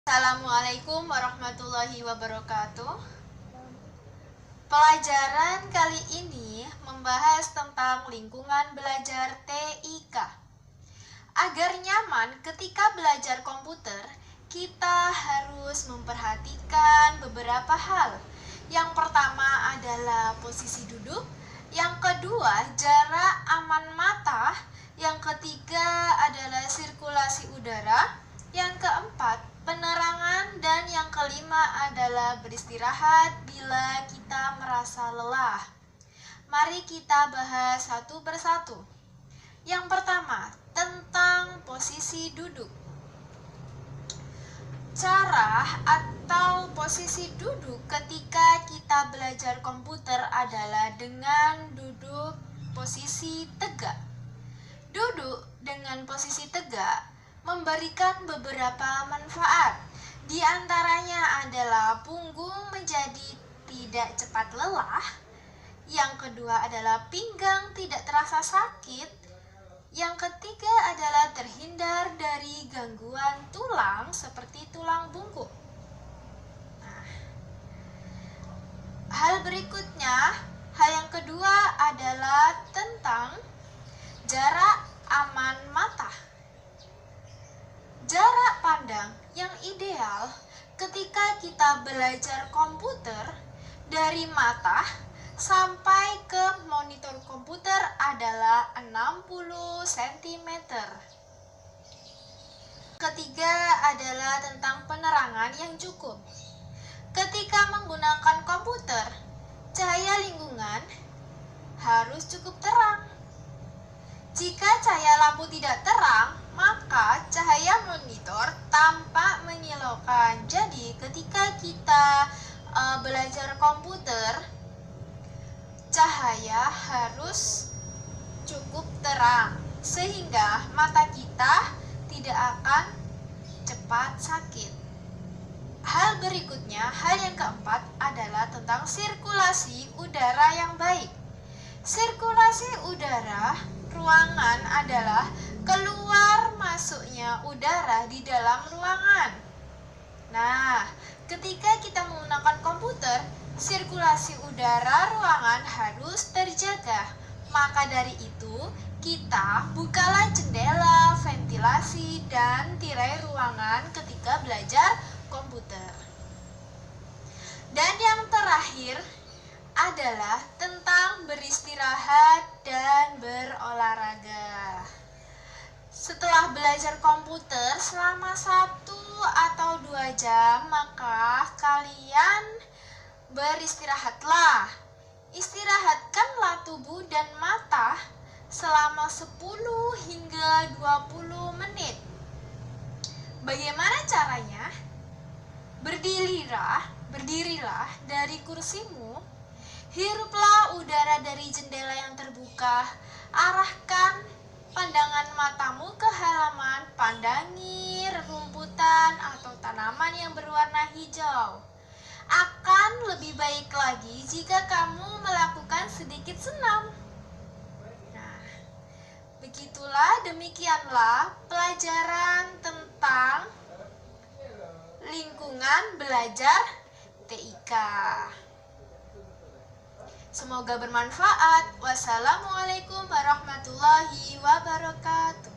Assalamualaikum warahmatullahi wabarakatuh. Pelajaran kali ini membahas tentang lingkungan belajar TIK. Agar nyaman ketika belajar komputer, kita harus memperhatikan beberapa hal. Yang pertama adalah posisi duduk, yang kedua jarak aman mata, yang ketiga adalah sirkulasi udara, yang keempat penerangan, dan yang kelima adalah beristirahat bila kita merasa lelah. Mari kita bahas satu persatu. Yang pertama, tentang posisi duduk. Cara atau posisi duduk ketika kita belajar komputer adalah dengan duduk posisi tegak. Duduk dengan posisi tegak memberikan beberapa manfaat. Di antaranya adalah punggung menjadi tidak cepat lelah. Yang kedua adalah pinggang tidak terasa sakit. Yang ketiga adalah terhindar dari gangguan tulang seperti tulang bungkuk. Hal berikutnya, hal yang kedua adalah tentang jarak aman mata. Jarak pandang yang ideal ketika kita belajar komputer dari mata sampai ke monitor komputer adalah 60 cm. Ketiga adalah tentang penerangan yang cukup. Ketika menggunakan komputer, cahaya lingkungan harus cukup terang. Jika cahaya lampu tidak terang, maka cahaya monitor tampak menyilaukan. Jadi ketika kita belajar komputer, cahaya harus cukup terang sehingga mata kita tidak akan cepat sakit. Hal berikutnya, hal yang keempat adalah tentang sirkulasi udara yang baik. Sirkulasi udara ruangan adalah keluar masuknya udara di dalam ruangan. Nah, ketika kita menggunakan komputer, sirkulasi udara ruangan harus terjaga. Maka dari itu, kita bukalah jendela, ventilasi, dan tirai ruangan ketika belajar komputer. Dan yang terakhir adalah tentang beristirahat dan berolahraga. Setelah belajar komputer selama 1 atau 2 jam, maka kalian beristirahatlah. Istirahatkanlah tubuh dan mata selama 10 hingga 20 menit. Bagaimana caranya? Berdirilah dari kursimu. Hiruplah udara dari jendela yang terbuka. Arahkan pandangan matamu ke halaman. Pandangi rumputan atau tanaman yang berwarna hijau. Akan lebih baik lagi jika kamu melakukan sedikit senam. Nah, demikianlah pelajaran tentang lingkungan belajar TIK. Semoga bermanfaat. Wassalamualaikum warahmatullahi wabarakatuh.